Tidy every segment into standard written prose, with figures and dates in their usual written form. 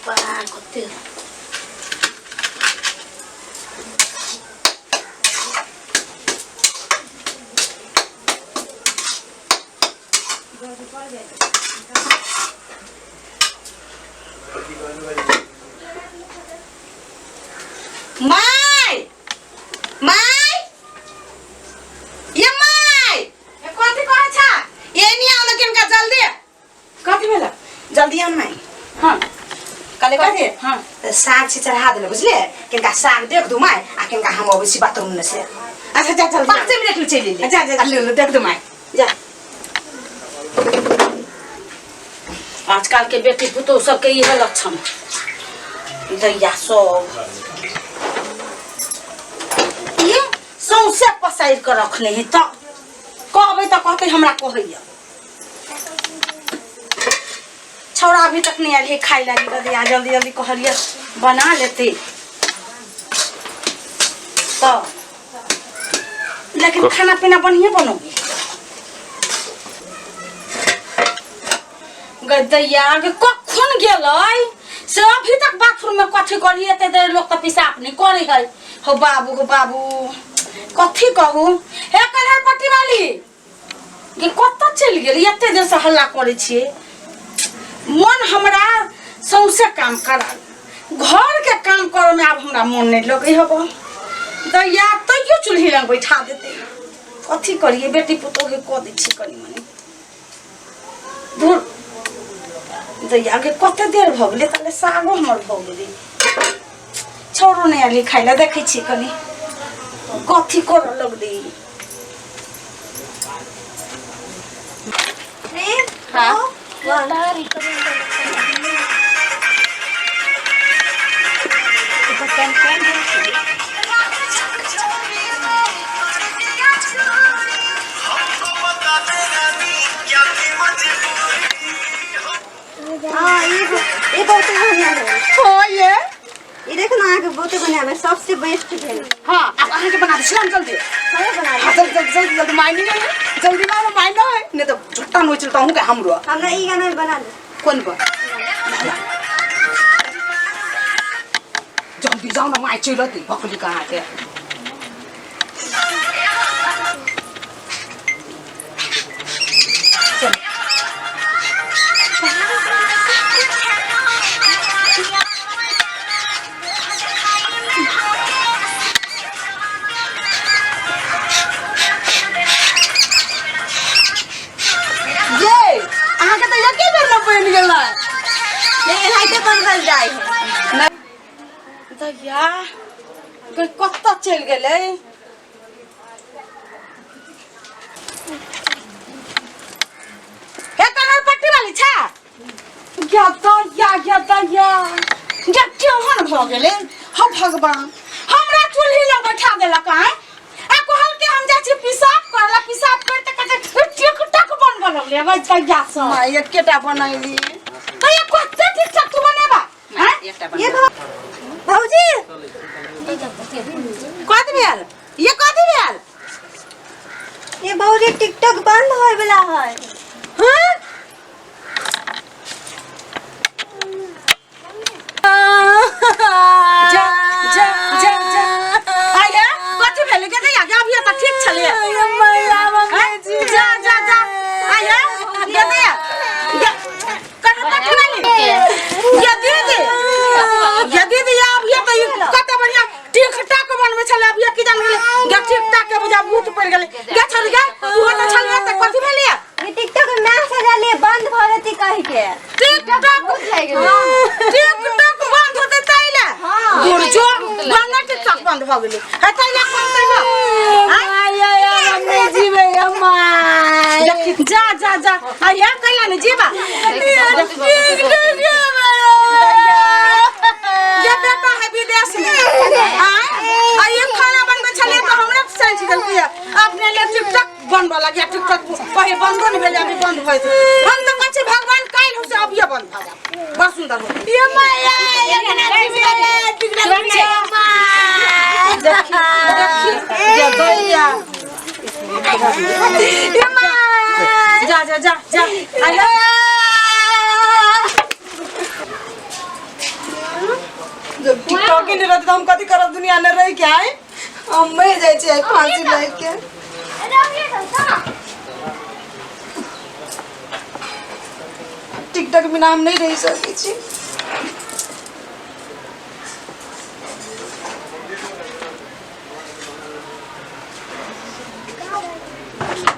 बाबा कते my my ये my ये कथि कहै छ ये नि आउन किनका जल्दी कथि भेला जल्दी आउन माय हां काले कथि हां साग से चढ़ा देले बुझले किनका साग देख दू माय आ किनका हम अबसी बाथरूम में से अच्छा जा चल 5 मिनट में चली ले जा जा ले देख दू माय जा आजकल के बेटी पुतौ सबके यही लक्षण दैया सब ये सौंसे पसाइर कर रखले है त कहबे त कहते हमरा कहैया छौड़ा अभी तक नहीं आले खाई लागी ददिया जल्दी जल्दी कहलिए बना लेते तो लेकिन खाना पीना बढ़िया बनोगे गदैया के कखन गेलै से अभी तक बाथरूम में कथि करी एते देर लोग त पेशाब नहीं करे है हो बाबू कथि कहू हे कलर पट्टी वाली ये कत चल गेल एते देर से हल्ला करे छी मन हमरा सौसे काम करा घर के काम करे में अब हमरा मन नहीं लगे हबो दैया तइयो चूल्ही लग बैठा देते कथि करिए बेटी पुतो के क दै छी कनी मनी दूर दैया के कते देर भ गेले तले सागो हमर भ गेले छोरो ने आली खाइला देखै छी कनी कथि कर लग दे रे हां वालारी ये बहुत बढ़िया है हो ये देखो ना आके बहुत बढ़िया है सबसे बेस्ट है हां अब आके के बना दे चल जल्दी अरे बना दे जल्दी माइनिंग है जल्दी ना माइन है नहीं तो झुट्टा नो चलता हूं के हमरो हमरा ई गाना बना दे कौन बा जल्दी जाओ ना माइ चलती भखली कहां के दैया कत चल गेलै हे कलर पट्टी वाली छा क्या दैया केहन भ गेलै हो भगवान हमरा चूल्ही लग बैठा देलक आ कहल के हम जा छी पेशाब करला पेशाब करते करते टिक टक बनबल लगले बज दैया से माय एकेटा बनैली तो ये कते ठीक ठाक तू बनेबा हैं ये भौजी कथि भेल ये कथि भेल ये भौजी टिकटॉक बंद होय वाला है हां जा जा जा जा आया कथि भेल के दैया के अभी त ठीक छले ये मैया मम्मी जी जा जा जा आया ये दैया कहां पट्टी वाली ये दीदी अब ये तो कते बढ़िया ठीक ठाक बनवे छले अब ये की जान गेले ठीक ठाक के बुझा भूत पड़ गेले गे छोड़ गे तू तो छल त कथि भेलिए ये टिकटॉक ना सजा लिए बंद भ रही कह के टिकटॉक बंद होते तैले हां दूर जो बंद टिकटॉक बंद भ गेले है तैले कोन तैले आया मम्मी जी बे अम्मा जा जा जा आया कैला ने जीवा ये बेटा है विदेश में हां ये खाना बनबे छले तो हमरा सही गल किया अपने ले टिकटॉक बनबा लगे टिकटॉक पहिले बंद नहीं भेल अभी बंद होय हम तो कहै भगवान काल हो से अब ये बंद भ जा बस सुंदर हो ये मैया ये गाना टिकटॉक देखी दैया ये मां जा जा जा जा आया तो हम कथी करब दुनिया में रह के आए हम मर जाए छे फांसी लेके टिकटॉक बिना हम नहीं रह सकै छी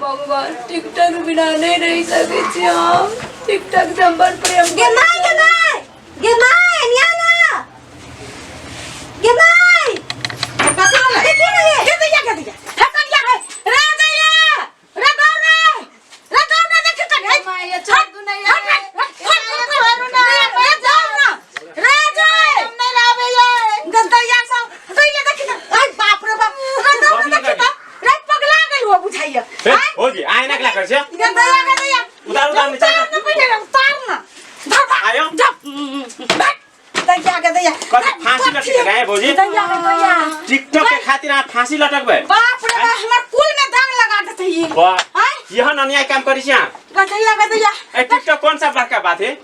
भगवान टिकटॉक बिना नहीं रह सके छी हम टिकटॉक नंबर प्रेम गे माय न्याना गे माय कथी होला देखी ना ये के दिया है करिया है रे दैया रे दौड़ देख कर है माय ये छोड़ दू नहीं रे नहीं लावे ये गंदैया सब दैया देख आई बाप रे बाप रे पगला गेल हो बुझाइया हो जी आए ना क्या कर छे गंदैया उतार नीचे उतार ना आयो दैया कति फांसी लटके गए भौजी दैया टिकटॉक के खातिर आप फांसी लटकबे बाप रे बाप हमर कुल में दाग लगा देते ही वाह यह अन्याय काम करी छी गंदैया ए टिकटॉक कौन सा बड़का बात है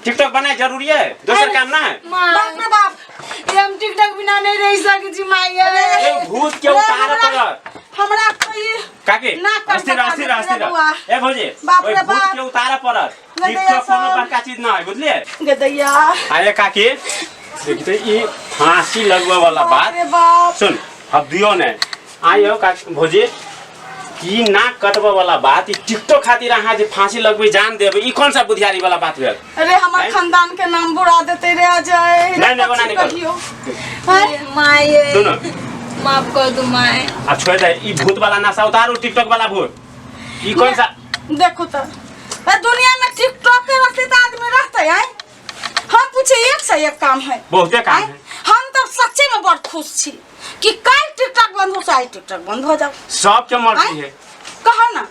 टिकटॉक बनाए जरूरी है दूसरा काम ना है बाप रे बाप हम टिकटॉक बिना नहीं रह सके छी माय ये भूत के उतार पर हमरा कोई काके ना कर अस्थिर ए भौजी बाप ओए रे भूत बाप। के उतार पर गंदैया टिकटॉक कोनो सब। बड़का चीज ना है बुझलिए गंदैया आए काकी देखते ये फांसी लगवा वाला बात रे बाप सुन अब दियो ने आयो का भौजी की ना कटवा वाला बात ई टिकटॉक खातिर अहाँ जे फांसी लगबे जान देबे ई कौन सा बुधियारी वाला बात भेल अरे हमार खानदान के नाम बुरा देते रे अजय नहीं, बना नहीं कर। कहियो माय सुनो माफ कर दो माय अब छोड़ दे ई भूत वाला नशा उतारो टिकटॉक वाला भूत ई कौन सा देखो तो ए दुनिया में टिकटॉक के वास्ते तो आदमी रहते हैं हम पूछे एक से एक काम है बहुते काम है हम तो सच्चे में बहुत खुश छी कि कल टिकटॉक बंद हो चाहे टिकटॉक बंद हो जाओ सबके मर्जी है कहो ना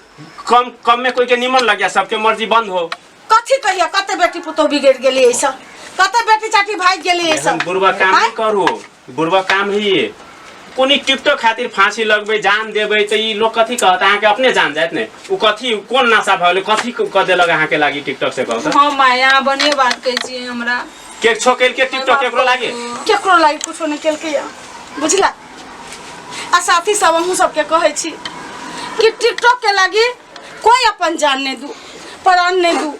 कम में कोई के निमन लग गया सबके मर्जी बंद हो कथी कहिया कते बेटी पुतो बिगड़ गेली ऐसा कते बेटी चाटी भाग गेली ऐसा हम बुरबा काम नहीं करू बुरबा काम ही ये कोनी टिकटॉक खातिर फांसी लगबे जान देबे त ई लोग कथी कहत अहाँ के अपने जान जात ने उ कथी कोन नशा भले कथी क देलक अहाँ के लागी टिकटॉक से कहत हां माया बने बात कहै छी हमरा के छोकेल के टिकटॉक केकरो लागे केकरो लागी कुछो नहीं केल के बुझला आ साथी सब हम सबके कहै छी कि टिकटॉक के लागी कोई अपन जान नहीं दू प्राण नहीं दू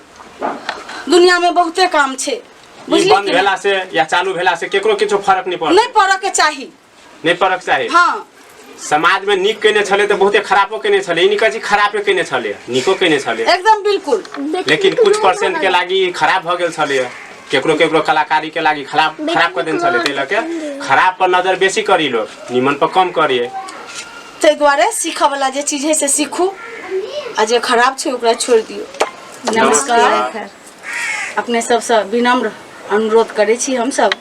दुनिया में बहुते काम छे ई बुझली बंद कि भेला से या चालू भेला से केकरो किछो फर्क नहीं पड़त नहीं पड़े के चाही नहीं फर्क चाहे हाँ समाज में निक केने छले त बहुते खराबो केने छले इनी कछि खराबे केने छले निको केने छले एकदम बिल्कुल लेकिन कुछ परसेंट के लागी खराब भ गेल छले केकरो केकरो कलाकारी के लागी खराब कर देन छले तै लके खराब पर नजर बेसी करी लो निमन पर कम करिए ते द्वारे सीखा वाला जे चीज है से सीखू आ जे खराब छे ओकरा छोड़ दियो नमस्कार अपने सबसे विनम्र अनुरोध करे छी हम सब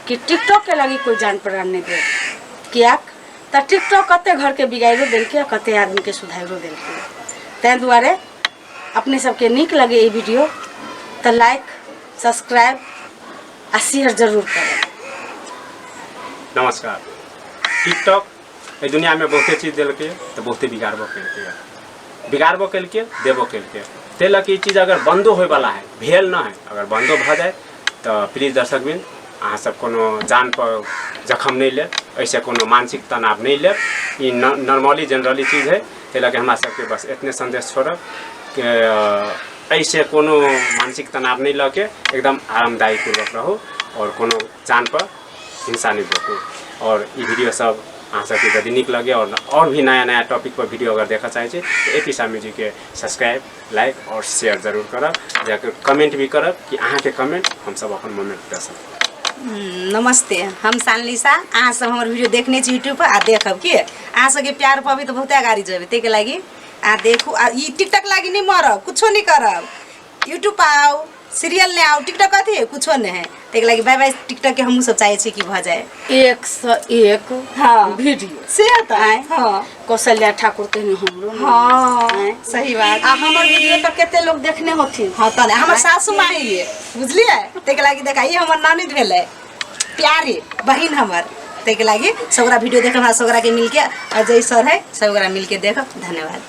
कि टिकटॉक के लागी कोई जान प्राण नहीं दे कियाक त टिकटॉक कते घर के बिगाड़ो देलके कते आदमी के सुधारो देलके तै द्वारे अपने सबके नीक लगे ये वीडियो त लाइक सब्सक्राइब आ शेयर जरूर करें नमस्कार टिकटॉक ए दुनिया में बहुते चीज देलके तो बहुते बिगाड़बो केलके देबो केलके तै लके ई चीज अगर बंदो होय वाला है भेल ना है अगर बंदो भ जाए तो प्लीज दर्शकबिन अहाँ सब कोनो जान पर जखम नहीं ले ऐसे कोनो मानसिक तनाव नहीं ले ई नॉर्मली जनरली चीज है तै लके हमरा सबके बस इतने संदेश छोड़ब कि ऐसे कोनो मानसिक तनाव नहीं लके एकदम आरामदायी पूर्वक रहो और कोनो जान पर हिंसा नहीं देखो और ये वीडियो सब अहाँ सबके यदि नीक लगे और भी नया नया टॉपिक पर वीडियो अगर देखा चाहे तो एपीसा म्यूजिक के सब्सक्राइब लाइक और शेयर जरूर करब जाके कमेंट भी करब कि अहाँ के कमेंट हम सब अपन मोमेंट दे सकब नमस्ते हम सानलिसा अहाँ सब हमर वीडियो देखने छी यूट्यूब पर आ देखब कि अहाँ सबके प्यार पाबी तो बहुते आगाड़ी जेबे तै के लागि आ देखू आ ई टिकटॉक लागि नहीं मरब कुछो नहीं करब यूट्यूब पर आओ सीरियल ने आओ टिकटॉक कथी है कुछो नहीं है तै के लागि बाय बाय टिकटॉक के हमहू सब चाहे छी कि भ जाए 101 हाँ वीडियो से त हां कौशल्या ठाकुर के हमरो हां सही बात आ हमर वीडियो तो केते लोग देखने होथिन हां त हमर सासू माँ है बुझलिए तै के लागि देखा ई हमर नानी भेले प्यारे बहिन हमर तै के लागि सबरा वीडियो देख हमरा सबरा के मिलके अजय सर है सबरा मिलके देखब धन्यवाद।